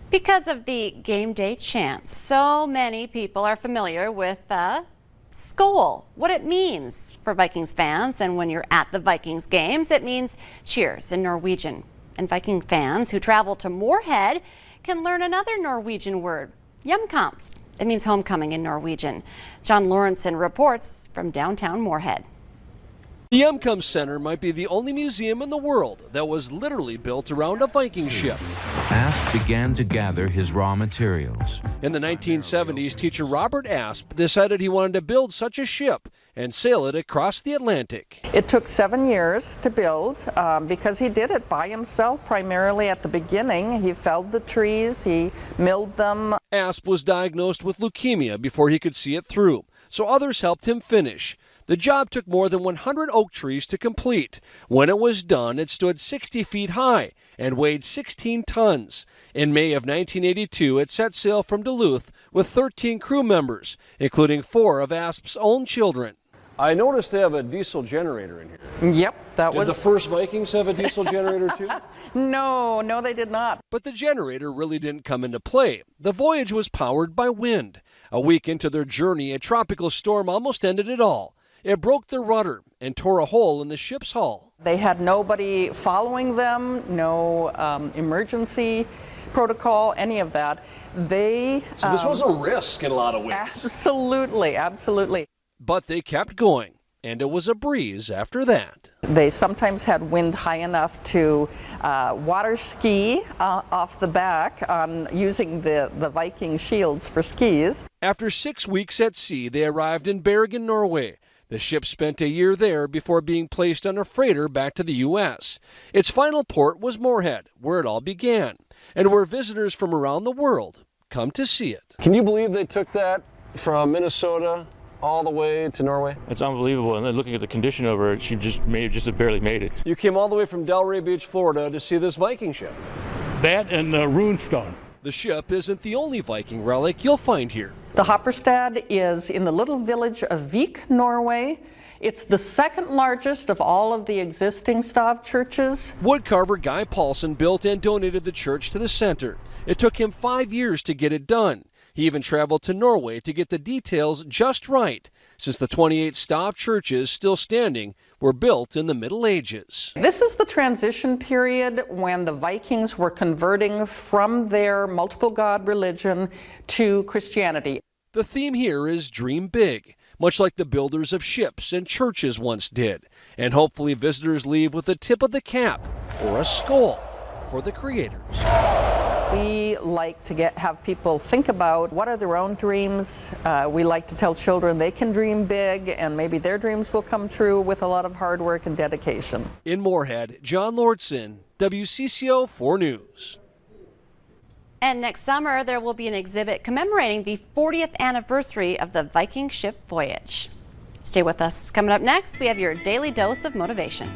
Because of the game day chant, so many people are familiar with Skål, what it means for Vikings fans. And when you're at the Vikings games, it means cheers in Norwegian. And Viking fans who travel to Moorhead can learn another Norwegian word, hjemkomst. It means homecoming in Norwegian. John Lawrenson reports from downtown Moorhead. The Hjemkomst Center might be the only museum in the world that was literally built around a Viking ship. Asp began to gather his raw materials. In the 1970s, teacher Robert Asp decided he wanted to build such a ship and sail it across the Atlantic. It took 7 years to build because he did it by himself primarily at the beginning. He felled the trees, he milled them. Asp was diagnosed with leukemia before he could see it through, so others helped him finish. The job took more than 100 oak trees to complete. When it was done, it stood 60 feet high and weighed 16 tons. In May of 1982, it set sail from Duluth with 13 crew members, including 4 of Asp's own children. I noticed they have a diesel generator in here. Yep, that was... Did the first Vikings have a diesel generator too? No, they did not. But the generator really didn't come into play. The voyage was powered by wind. A week into their journey, a tropical storm almost ended it all. It broke the rudder and tore a hole in the ship's hull. They had nobody following them, no emergency protocol, any of that. So this was a risk in a lot of ways. Absolutely, absolutely. But they kept going, and it was a breeze after that. They sometimes had wind high enough to water ski off the back on using the Viking shields for skis. After 6 weeks at sea, they arrived in Bergen, Norway. The ship spent a year there before being placed on a freighter back to the U.S. Its final port was Moorhead, where it all began, and where visitors from around the world come to see it. Can you believe they took that from Minnesota all the way to Norway? It's unbelievable, and then looking at the condition of her, she just barely made it. You came all the way from Delray Beach, Florida to see this Viking ship. That and the runestone. The ship isn't the only Viking relic you'll find here. The Hopperstad is in the little village of Vik, Norway. It's the second largest of all of the existing Stav churches. Woodcarver Guy Paulson built and donated the church to the center. It took him 5 years to get it done. He even traveled to Norway to get the details just right, since the 28 Stav churches still standing were built in the Middle Ages. This is the transition period when the Vikings were converting from their multiple god religion to Christianity. The theme here is dream big, much like the builders of ships and churches once did. And hopefully visitors leave with a tip of the cap or a skål for the creators. We like to have people think about what are their own dreams. We like to tell children they can dream big and maybe their dreams will come true with a lot of hard work and dedication. In Moorhead, John Lawrenson, WCCO 4 News. And next summer, there will be an exhibit commemorating the 40th anniversary of the Viking ship voyage. Stay with us. Coming up next, we have your daily dose of motivation.